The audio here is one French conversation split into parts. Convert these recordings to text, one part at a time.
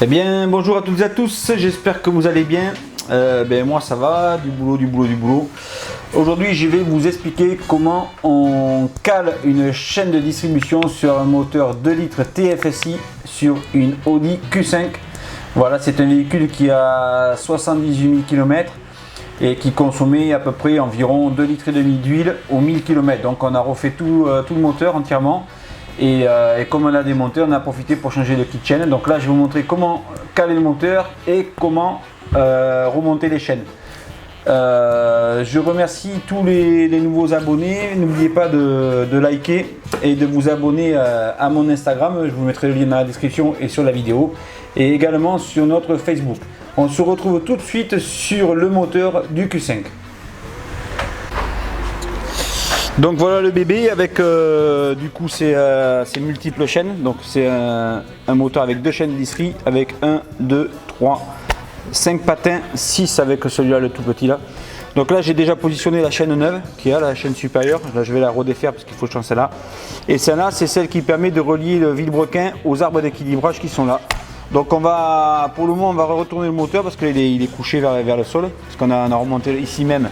Eh bien, bonjour à toutes et à tous, j'espère que vous allez bien. Moi ça va, du boulot. Aujourd'hui, je vais vous expliquer comment on cale une chaîne de distribution sur un moteur 2 litres TFSI sur une Audi Q5. Voilà, c'est un véhicule qui a 78 000 km et qui consommait à peu près environ 2,5 litres d'huile au 1000 km. Donc on a refait tout le moteur entièrement. Et comme on a démonté, on a profité pour changer de petite chaîne. Donc là, je vais vous montrer comment caler le moteur et comment remonter les chaînes. Je remercie tous les nouveaux abonnés. N'oubliez pas de liker et de vous abonner à mon Instagram. Je vous mettrai le lien dans la description et sur la vidéo. Et également sur notre Facebook. On se retrouve tout de suite sur le moteur du Q5. Donc voilà le bébé avec du coup c'est multiples chaînes, donc c'est un moteur avec 2 chaînes d'isserie avec 1, 2, 3, 5 patins, 6 avec celui-là le tout petit là. Donc là j'ai déjà positionné la chaîne neuve qui est la chaîne supérieure, là je vais la redéfaire parce qu'il faut changer celle-là. Et celle-là c'est celle qui permet de relier le vilebrequin aux arbres d'équilibrage qui sont là. Donc pour le moment on va retourner le moteur parce qu'il est couché vers le sol, parce qu'on a remonté ici même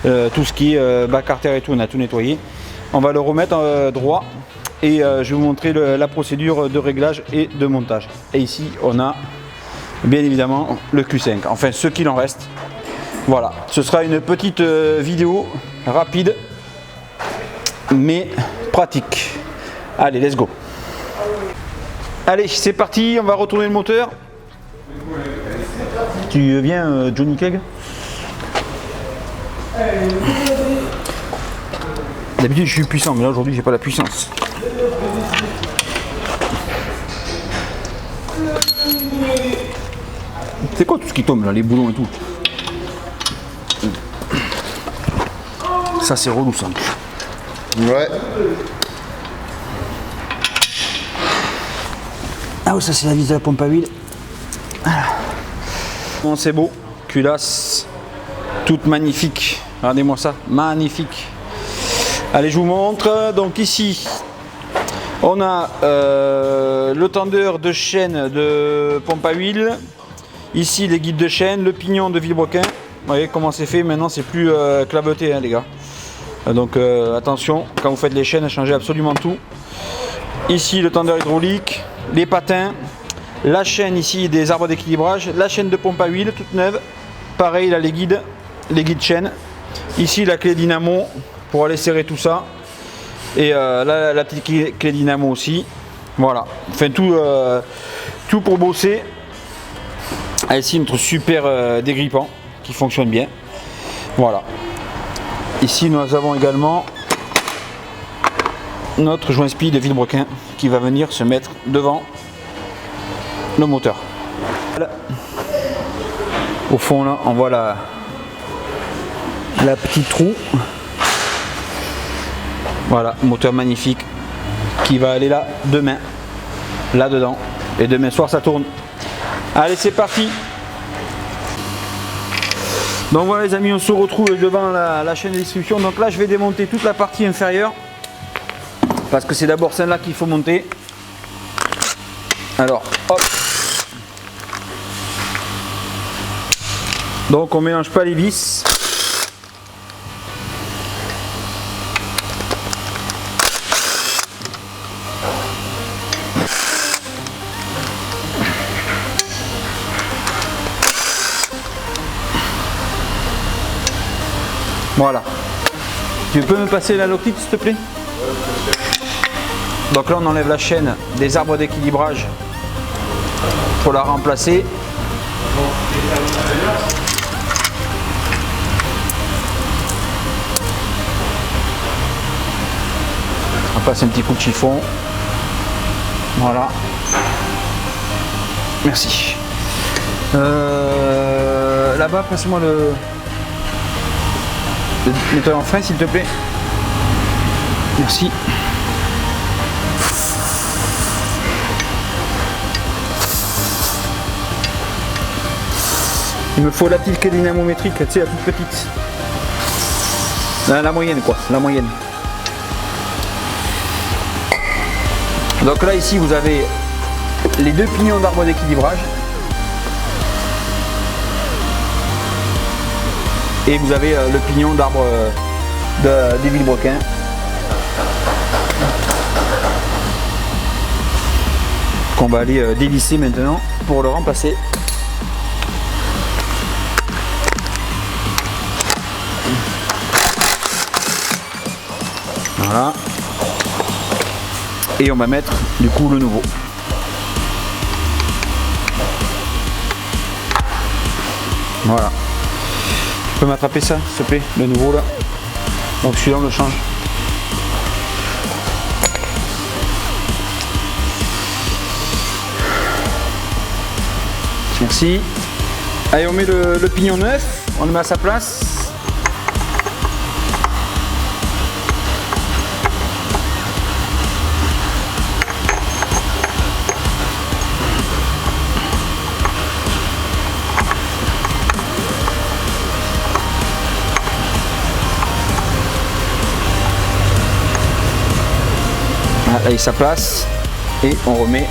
tout ce qui est bas carter et tout, on a tout nettoyé. On va le remettre droit et je vais vous montrer la procédure de réglage et de montage. Et ici on a bien évidemment le Q5, enfin ce qu'il en reste. Voilà, ce sera une petite vidéo rapide mais pratique. Allez, let's go. Allez, c'est parti, on va retourner le moteur. Tu viens, Johnny Clegg? D'habitude, je suis puissant, mais là, aujourd'hui, j'ai pas la puissance. C'est quoi tout ce qui tombe, là, les boulons et tout? Ça, c'est relou, ça. Ouais. Ah oui, ça c'est la vis de la pompe à huile. Voilà. Bon, c'est beau, culasse, toute magnifique. Regardez-moi ça, magnifique. Allez, je vous montre. Donc ici, on a le tendeur de chaîne de pompe à huile. Ici, les guides de chaîne, le pignon de vilebrequin. Vous voyez comment c'est fait. Maintenant, c'est plus claveté, hein, les gars. Donc attention, quand vous faites les chaînes, changez absolument tout. Ici, le tendeur hydraulique. Les patins, la chaîne ici des arbres d'équilibrage, la chaîne de pompe à huile toute neuve, pareil là les guides chaîne, ici la clé dynamo pour aller serrer tout ça, et là la petite clé dynamo aussi, voilà, enfin tout pour bosser. Ah, ici notre super dégrippant qui fonctionne bien, voilà. Ici nous avons également notre joint spi de vilebrequin qui va venir se mettre devant le moteur. Voilà. Au fond là on voit la petite trou. Voilà, moteur magnifique qui va aller là demain, là dedans, et demain soir ça tourne. Allez, c'est parti. Donc voilà les amis, on se retrouve devant la chaîne de distribution. Donc là je vais démonter toute la partie inférieure parce que c'est d'abord celle-là qu'il faut monter. Alors, hop. Donc on mélange pas les vis. Voilà. Tu peux me passer la loctite s'il te plaît? Donc là on enlève la chaîne des arbres d'équilibrage pour la remplacer. On passe un petit coup de chiffon. Voilà. Merci. Là-bas, passe-moi le nettoyant frein s'il te plaît. Merci. Il me faut la petite clé dynamométrique, tu sais, la toute petite. La moyenne quoi, la moyenne. Donc là ici vous avez les deux pignons d'arbre d'équilibrage. Et vous avez le pignon d'arbre des vilebrequins. Qu'on va aller dévisser maintenant pour le remplacer. Voilà. Et on va mettre du coup le nouveau. Voilà. Tu peux m'attraper ça, s'il te plaît, le nouveau là. Donc celui-là on le change. Merci. Allez, on met le pignon neuf, on le met à sa place. Avec sa place et on remet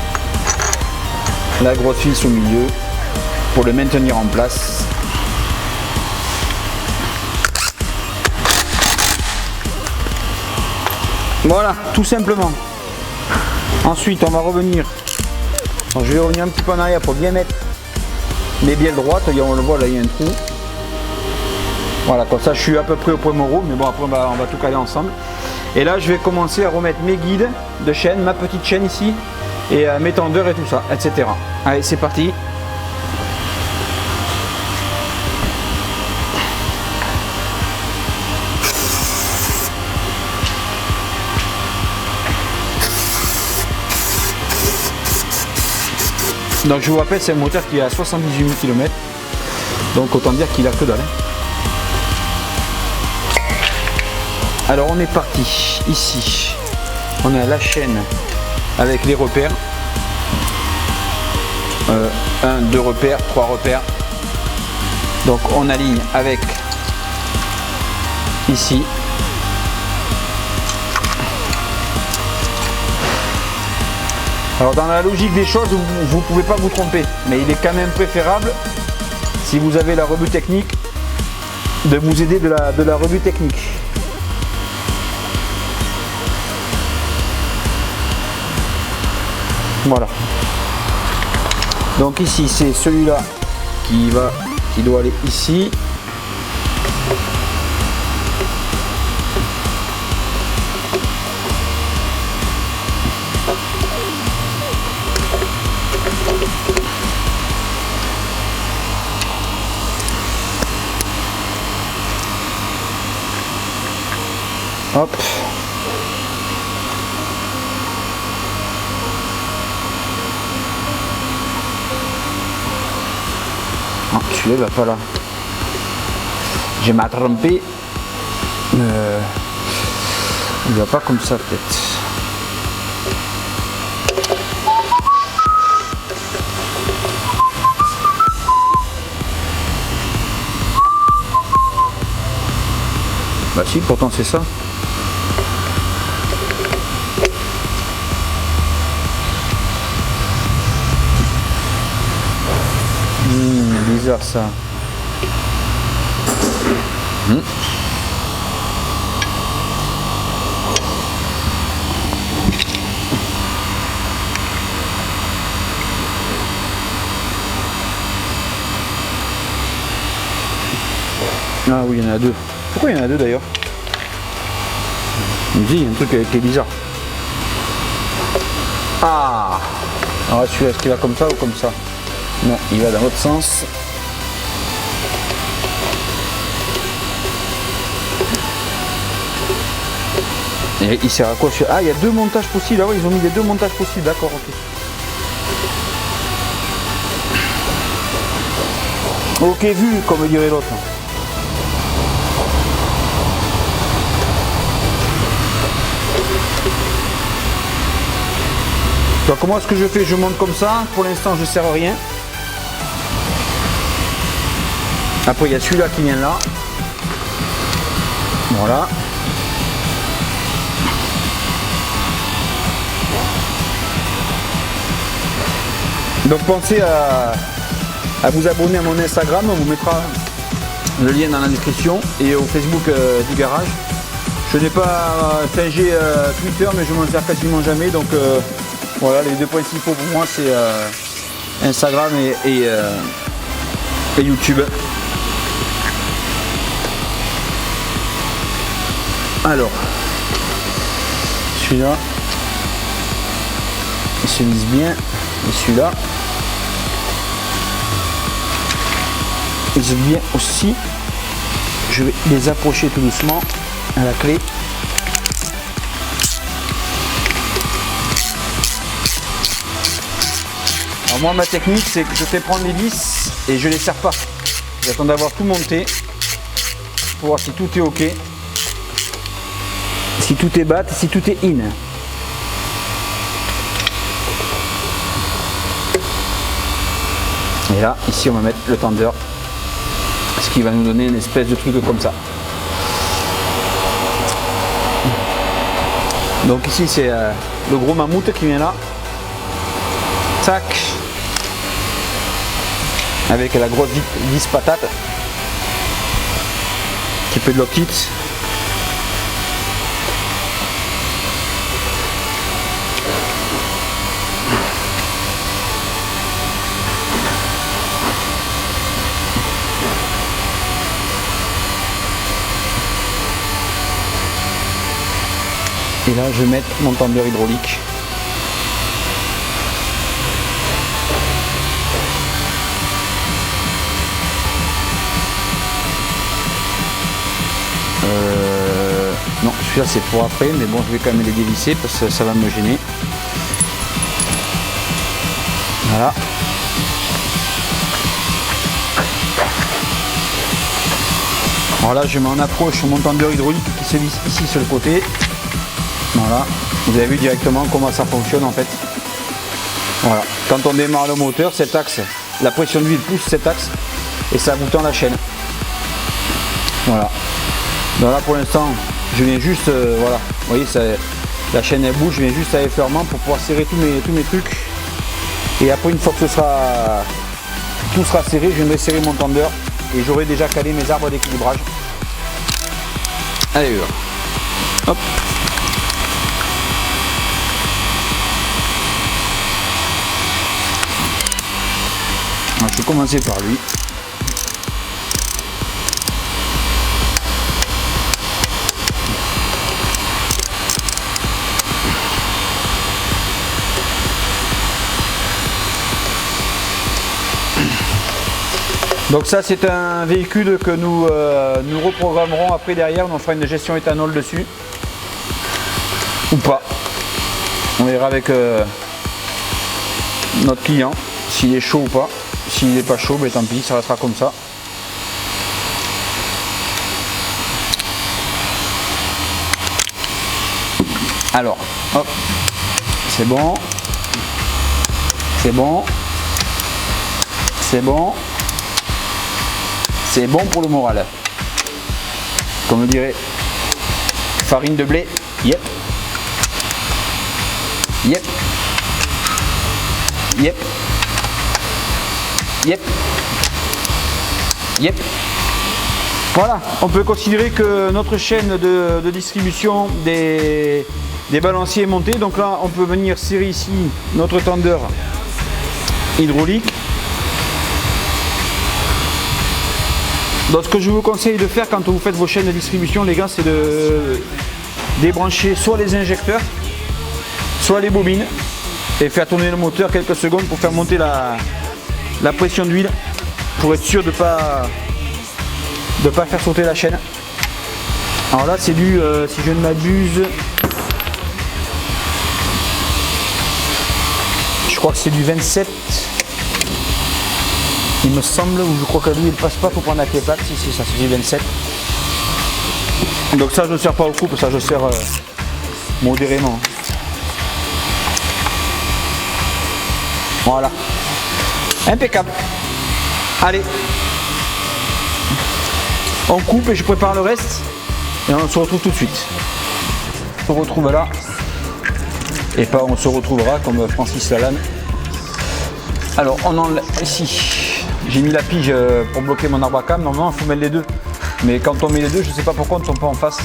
la grosse vis au milieu pour le maintenir en place. Voilà, tout simplement. Ensuite on va revenir, donc, je vais revenir un petit peu en arrière pour bien mettre mes bielles droites. On le voit là, il y a un trou. Voilà, comme ça je suis à peu près au point moro, mais bon après on va tout caler ensemble. Et là, je vais commencer à remettre mes guides de chaîne, ma petite chaîne ici, et mes tendeurs et tout ça, etc. Allez, c'est parti. Donc, je vous rappelle, c'est un moteur qui est à 78 000 km. Donc, autant dire qu'il a que dalle. Alors on est parti, ici, on a la chaîne avec les repères, 1, 2 repères, 3 repères, donc on aligne avec ici, alors dans la logique des choses, vous ne pouvez pas vous tromper, mais il est quand même préférable, si vous avez la revue technique, de vous aider de la revue technique. Voilà. Donc ici c'est celui-là qui doit aller ici. Hop. Ah, celui-là va pas là. J'ai ma trompé. Il va pas comme ça peut-être. Bah si, pourtant c'est ça. Bizarre ça. Ah oui, il y en a deux. Pourquoi il y en a deux d'ailleurs? Il me dit, il y a un truc qui est bizarre. Ah! Alors celui-là, est-ce qu'il va comme ça ou comme ça? Non, il va dans l'autre sens. Et il sert à quoi? Ah, il y a deux montages possibles. Ah oui, ils ont mis les deux montages possibles. D'accord, ok. Ok, vu, comme dirait l'autre. Donc comment est-ce que je fais? Je monte comme ça. Pour l'instant, je ne sers à rien. Après, il y a celui-là qui vient là. Voilà. Donc pensez à vous abonner à mon Instagram, on vous mettra le lien dans la description et au Facebook du garage. Je n'ai pas, enfin j'ai Twitter mais je m'en sers quasiment jamais, donc voilà, les deux principaux pour moi c'est Instagram et YouTube. Alors, celui-là, il se lisse bien, et celui-là, il se lisse bien aussi. Je vais les approcher tout doucement à la clé. Alors moi, ma technique, c'est que je fais prendre les vis et je les serre pas. J'attends d'avoir tout monté pour voir si tout est ok. Si tout est bat, si tout est in. Et là, ici on va mettre le tender, ce qui va nous donner une espèce de truc comme ça. Donc ici c'est le gros mammouth qui vient là. Tac. Avec la grosse vis patate. Un petit peu de loctite. Et là, je vais mettre mon tender hydraulique. Non, celui-là c'est pour après, mais bon, je vais quand même les dévisser parce que ça va me gêner. Voilà. Alors là, je mets en approche mon tender hydraulique qui se visse ici sur le côté. Voilà, vous avez vu directement comment ça fonctionne en fait. Voilà, quand on démarre le moteur, cet axe, la pression d'huile pousse cet axe et ça bouton la chaîne. Voilà. Donc là pour l'instant, je viens juste, voilà, vous voyez, ça, la chaîne elle bouge, je viens juste à l'effleurement pour pouvoir serrer tous mes trucs. Et après, une fois que tout sera serré, je viendrai serrer mon tender et j'aurai déjà calé mes arbres d'équilibrage. Allez, hop. Je vais commencer par lui. Donc ça c'est un véhicule que nous reprogrammerons après derrière, on fera une gestion éthanol dessus. Ou pas. On verra avec notre client s'il est chaud ou pas. S'il n'est pas chaud, ben tant pis, ça restera comme ça. Alors, hop, c'est bon. C'est bon. C'est bon. C'est bon pour le moral. Comme on dirait, farine de blé. Yep. Yep. Yep. Yep. Yep. Voilà, on peut considérer que notre chaîne de distribution des balanciers est montée. Donc là, on peut venir serrer ici notre tender hydraulique. Donc ce que je vous conseille de faire quand vous faites vos chaînes de distribution, les gars, c'est de débrancher soit les injecteurs, soit les bobines et faire tourner le moteur quelques secondes pour faire monter la pression d'huile pour être sûr de pas faire sauter la chaîne. Alors là c'est du, si je ne m'abuse, je crois que c'est du 27, il me semble, ou je crois que lui il passe pas pour prendre la clé plate. Si ça c'est du 27. Donc ça je ne sers pas au couple, ça je sers modérément. Voilà. Impeccable. Allez. On coupe et je prépare le reste. Et on se retrouve tout de suite. On se retrouve là. Et pas on se retrouvera comme Francis Lalanne. Alors on enlève ici j'ai mis la pige pour bloquer mon arbre à cam. Normalement il faut mettre les deux. Mais quand on met les deux, je sais pas pourquoi on ne sont pas en face.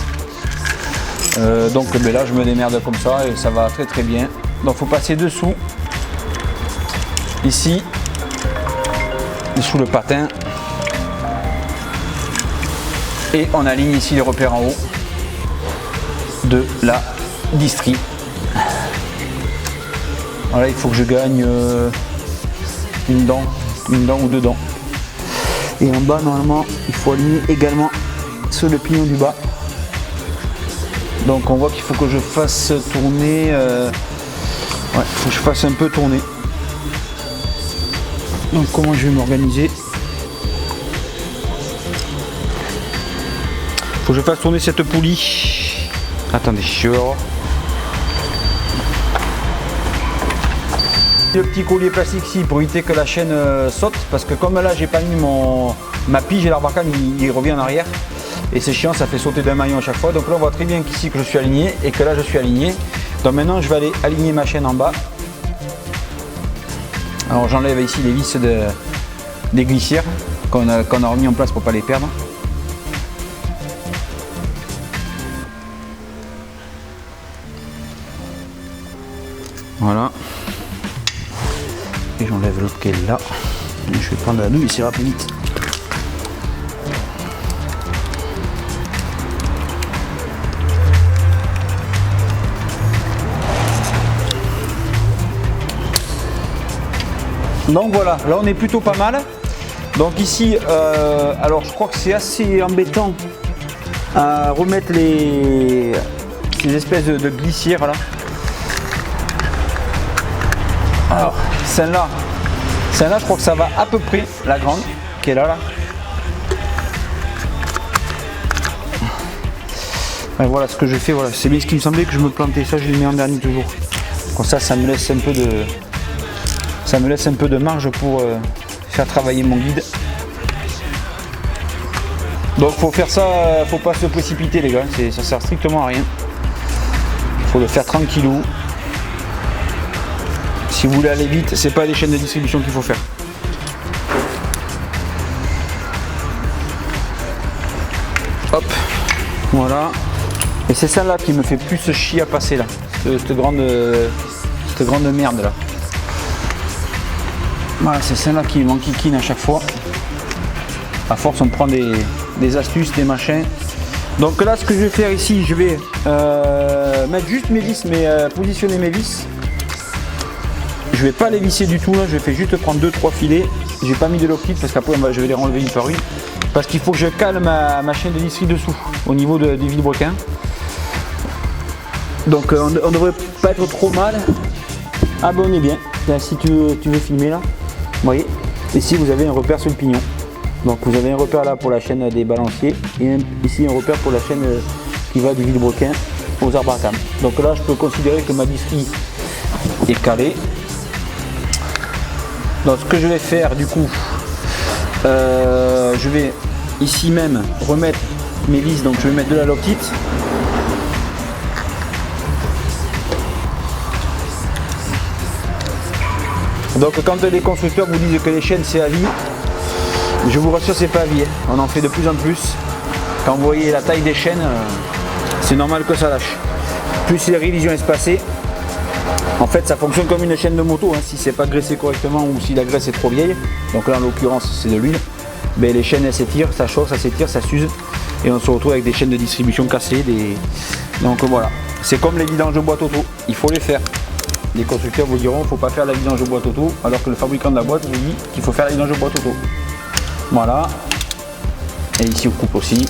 Donc ben là je me démerde comme ça et ça va très très bien. Donc il faut passer dessous. Ici. Dessous le patin. Et on aligne ici les repères en haut de la distrie. Voilà, il faut que je gagne une dent ou deux dents. Et en bas, normalement, il faut aligner également sur le pignon du bas. Donc on voit qu'il faut que je fasse tourner. Ouais, il faut que je fasse un peu tourner. Donc comment je vais m'organiser? Il faut que je fasse tourner cette poulie. Attendez, je vais voir. Le petit collier plastique ici pour éviter que la chaîne saute, parce que comme là j'ai pas mis ma pige et l'arbre à cam il revient en arrière et c'est chiant, ça fait sauter d'un maillon à chaque fois. Donc là on voit très bien qu'ici que je suis aligné et que là je suis aligné. Donc maintenant je vais aller aligner ma chaîne en bas. Alors j'enlève ici les vis des glissières qu'on a remis en place pour pas les perdre. Voilà. Et j'enlève l'autre qui est là. Et je vais prendre la douille, ça ira plus vite. Donc voilà, là on est plutôt pas mal. Donc ici, alors je crois que c'est assez embêtant à remettre ces espèces de glissières là. Alors celle-là, je crois que ça va à peu près, la grande qui est là. Et voilà ce que je fais, voilà, c'est bien ce qui me semblait que je me plantais, ça je le mets en dernier toujours. Comme ça me laisse un peu de marge pour faire travailler mon guide. Donc faut faire ça, faut pas se précipiter les gars, ça sert strictement à rien. Il faut le faire tranquillou. Si vous voulez aller vite, c'est pas les chaînes de distribution qu'il faut faire. Hop, voilà. Et c'est celle-là qui me fait plus chier à passer là, cette grande merde là. Voilà, c'est celle-là qui m'enquiquine à chaque fois. À force, on prend des astuces, des machins. Donc là, ce que je vais faire ici, je vais mettre juste mes vis, positionner mes vis. Je vais pas les visser du tout là, je vais juste prendre 2-3 filets. J'ai pas mis de lock kit parce qu'après je vais les renlever une par une. Parce qu'il faut que je cale ma chaîne de distrie dessous, au niveau des vilebrequins. Donc on ne devrait pas être trop mal. Ah ben on est bien. Là, si tu veux filmer là, vous voyez, ici vous avez un repère sur le pignon. Donc vous avez un repère là pour la chaîne des balanciers et ici un repère pour la chaîne qui va du vilebrequin aux arbres à cam. Donc là je peux considérer que ma distrie est calée. Donc ce que je vais faire du coup, je vais ici même remettre mes vis, donc je vais mettre de la loctite. Donc quand les constructeurs vous disent que les chaînes c'est à vie, je vous rassure, c'est pas à vie, on en fait de plus en plus. Quand vous voyez la taille des chaînes, c'est normal que ça lâche. Plus les révisions espacées, en fait ça fonctionne comme une chaîne de moto, hein, si c'est pas graissé correctement ou si la graisse est trop vieille. Donc là en l'occurrence c'est de l'huile, ben, les chaînes elles s'étirent, ça chauffe, ça s'étire, ça s'use et on se retrouve avec des chaînes de distribution cassées. Donc voilà, c'est comme les vidanges de boîte auto, il faut les faire. Les constructeurs vous diront qu'il ne faut pas faire la vidange de boîte auto, alors que le fabricant de la boîte vous dit qu'il faut faire la vidange de boîte auto. Voilà, et ici on coupe aussi.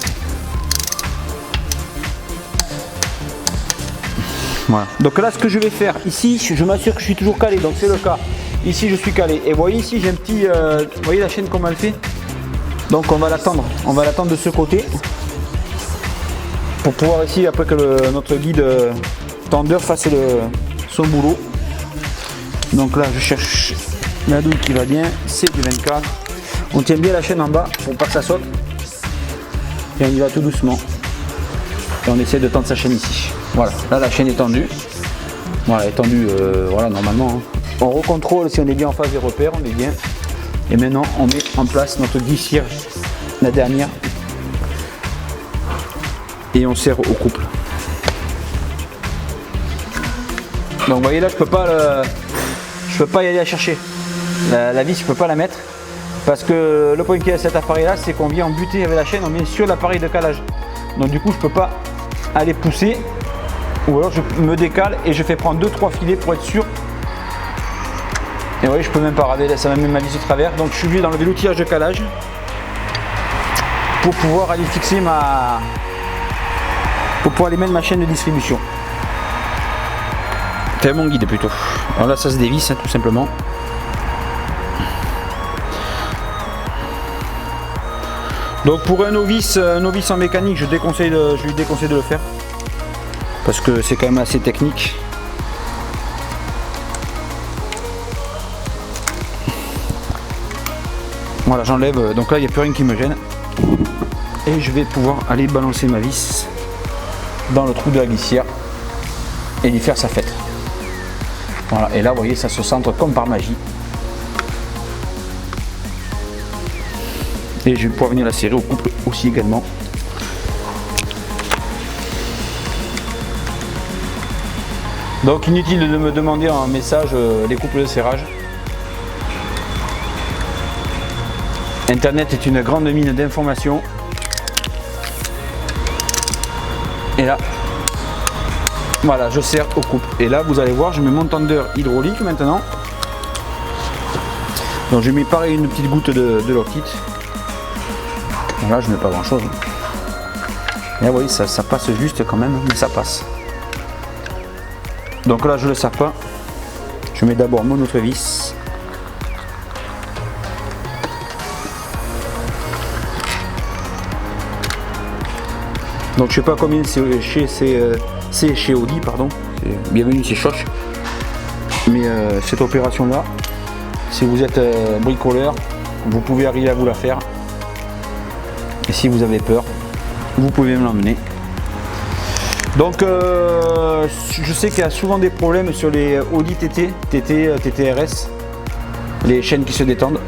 Voilà. Donc là ce que je vais faire ici, je m'assure que je suis toujours calé, donc c'est le cas. Ici je suis calé et vous voyez ici j'ai un petit, vous voyez la chaîne comment elle fait. Donc on va l'attendre de ce côté pour pouvoir ici après que notre guide tendeur fasse son boulot. Donc là je cherche la douille qui va bien, c'est du 24. On tient bien la chaîne en bas pour pas que ça saute et on y va tout doucement et on essaie de tendre sa chaîne ici. Voilà, là la chaîne est tendue. Voilà, elle est tendue, voilà normalement. Hein. On recontrôle si on est bien en face des repères, on est bien. Et maintenant on met en place notre glissière, la dernière, et on serre au couple. Donc vous voyez là, je peux pas y aller la chercher. La vis, je peux pas la mettre parce que le point qui est à cet appareil là, c'est qu'on vient en buter avec la chaîne, on vient sur l'appareil de calage. Donc du coup, je peux pas aller pousser, ou alors je me décale et je fais prendre 2-3 filets pour être sûr. Et vous voyez, je peux même pas rader, ça me met ma vis de travers. Donc je suis obligé d'enlever l'outillage de calage pour pouvoir aller fixer pour pouvoir aller mettre ma chaîne de distribution. C'est mon guide plutôt. Alors là, ça se dévisse, hein, tout simplement. Donc pour un novice en mécanique, je lui déconseille de le faire parce que c'est quand même assez technique. Voilà, j'enlève. Donc là, il n'y a plus rien qui me gêne. Et je vais pouvoir aller balancer ma vis dans le trou de la glissière et lui faire sa fête. Voilà, et là vous voyez, ça se centre comme par magie. Et je vais pouvoir venir la serrer au couple aussi également. Donc inutile de me demander en message les couples de serrage. Internet est une grande mine d'informations. Et là, voilà, je serre au couple. Et là, vous allez voir, je mets mon tendeur hydraulique maintenant. Donc je mets pareil une petite goutte de Lokit. Là, je mets pas grand chose. Et là, vous voyez, ça passe juste quand même, mais ça passe. Donc là, je le serre pas. Je mets d'abord mon autre vis. Donc je sais pas combien c'est chez Audi, pardon. Bienvenue chez Schoch. Mais cette opération là, si vous êtes bricoleur, vous pouvez arriver à vous la faire. Et si vous avez peur, vous pouvez me l'emmener. Donc je sais qu'il y a souvent des problèmes sur les Audi TT, TTRS, les chaînes qui se détendent.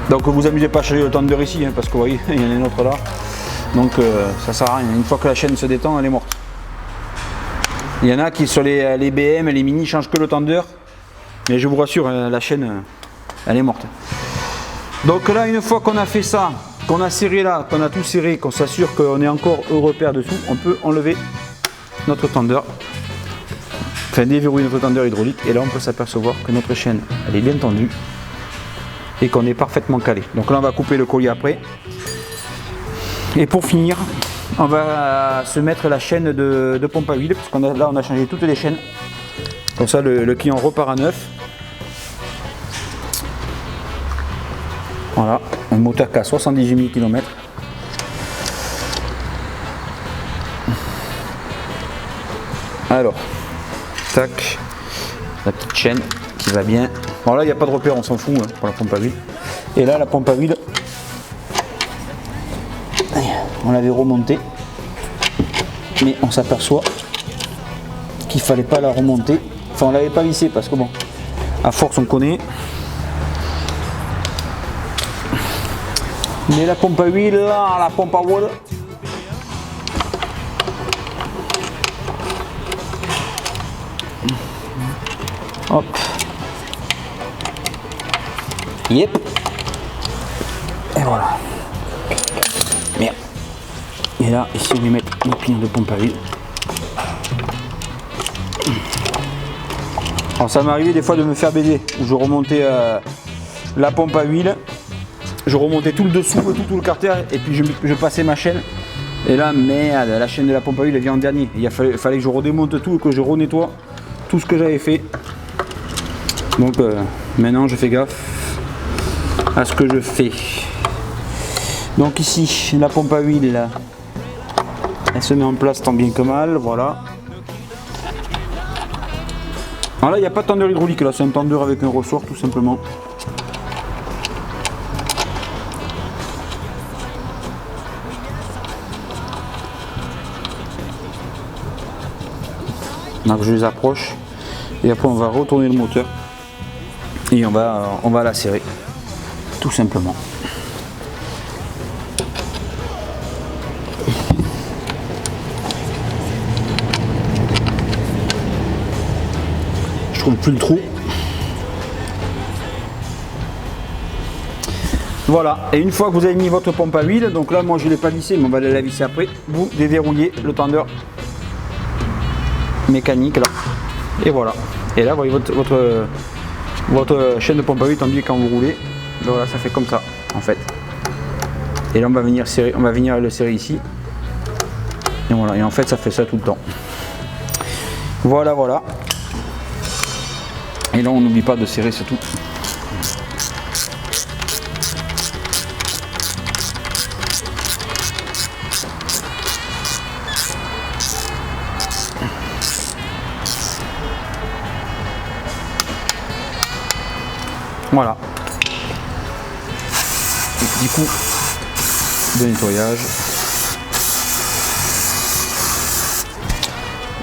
Donc vous amusez pas à changer le tendeur ici, hein, parce que vous voyez, il y en a une autre là. Donc ça sert à rien, une fois que la chaîne se détend, elle est morte. Il y en a qui sur les BM, les Mini changent que le tendeur, mais je vous rassure, la chaîne, elle est morte. Donc là, une fois qu'on a fait ça, qu'on a serré là, qu'on a tout serré, qu'on s'assure qu'on est encore au repère dessous, on peut enlever notre tendeur, enfin déverrouiller notre tendeur hydraulique, et là on peut s'apercevoir que notre chaîne, elle est bien tendue et qu'on est parfaitement calé. Donc là, on va couper le collier après. Et pour finir, on va se mettre la chaîne de pompe à huile, parce qu'on a, là on a changé toutes les chaînes. Comme ça le client repart à neuf. Voilà, un moteur qui a 78 000 km. Alors, tac, la petite chaîne qui va bien. Bon là il n'y a pas de repère, on s'en fout hein, pour la pompe à huile. Et là la pompe à huile, on l'avait remontée, mais on s'aperçoit qu'il fallait pas la remonter. Enfin, on l'avait pas vissée parce que bon, à force on connaît. Mais la pompe à huile, là, la pompe à huile, hop, yep, et voilà. Merde. Et là, ici, on va mettre les pins de pompe à huile. Alors, ça m'est arrivé des fois de me faire baiser, où je remontais la pompe à huile, je remontais tout le dessous, tout le carter, et puis je passais ma chaîne. Et là, merde, la chaîne de la pompe à huile, elle vient en dernier. Il fallait que je redémonte tout, que je renettoie tout ce que j'avais fait. Donc, maintenant, je fais gaffe à ce que je fais. Donc ici, la pompe à huile, là, elle se met en place tant bien que mal, voilà. Alors là, il n'y a pas de tendeur hydraulique, là, c'est un tendeur avec un ressort, tout simplement. Donc je les approche, et après on va retourner le moteur. Et on va la serrer, tout simplement. Je trouve plus le trou. Voilà, et une fois que vous avez mis votre pompe à huile, donc là moi je ne l'ai pas vissé, mais on va la visser après, vous déverrouillez le tendeur mécanique là, et voilà. Et là vous voyez votre chaîne de pompe à huile tandis quand vous roulez, donc voilà, ça fait comme ça en fait. Et là on va venir le serrer ici, et voilà, et en fait ça fait ça tout le temps. Voilà, voilà. Et là on n'oublie pas de serrer, c'est tout. Voilà. Un petit coup de nettoyage.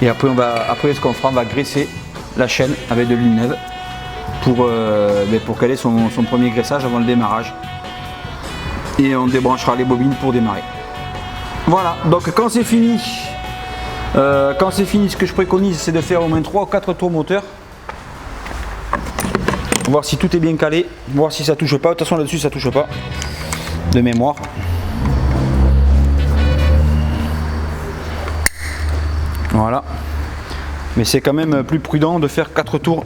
Et après ce qu'on fera, on va graisser la chaîne avec de l'huile neuve pour qu'elle ait son premier graissage avant le démarrage. Et on débranchera les bobines pour démarrer. Voilà, donc quand c'est fini, ce que je préconise, c'est de faire au moins 3 ou 4 tours moteur. Voir si tout est bien calé, voir si ça touche pas. De toute façon là-dessus ça touche pas, de mémoire. Voilà. Mais c'est quand même plus prudent de faire 4 tours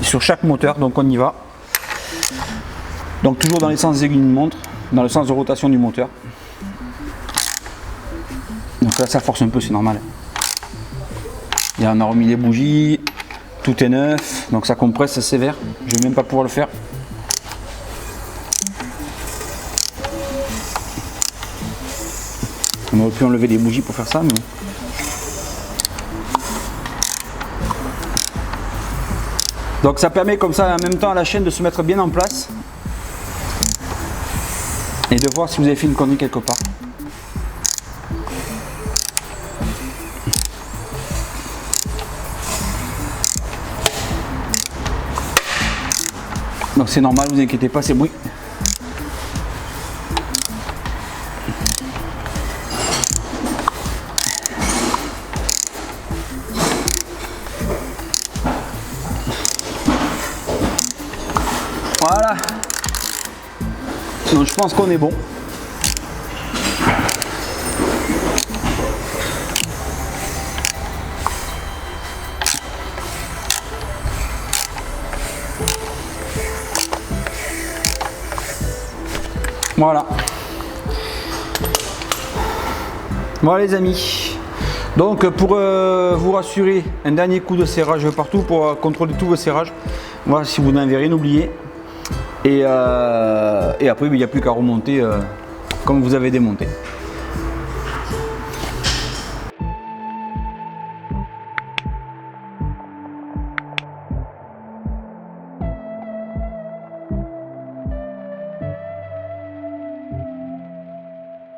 sur chaque moteur, donc on y va. Donc toujours dans les sens des aiguilles de montre, dans le sens de rotation du moteur. Donc là ça force un peu, c'est normal. Et on a remis les bougies. Tout est neuf, donc ça compresse sévère. Je vais même pas pouvoir le faire. On aurait pu enlever les bougies pour faire ça, mais bon. Donc ça permet comme ça en même temps à la chaîne de se mettre bien en place et de voir si vous avez fait une connerie quelque part. Donc c'est normal, vous inquiétez pas, c'est bruit. Voilà. Donc je pense qu'on est bon. Voilà. Voilà les amis. Donc pour vous rassurer, un dernier coup de serrage partout pour contrôler tous vos serrages. Voilà, si vous n'avez rien oublié. Et après il n'y a plus qu'à remonter comme vous avez démonté.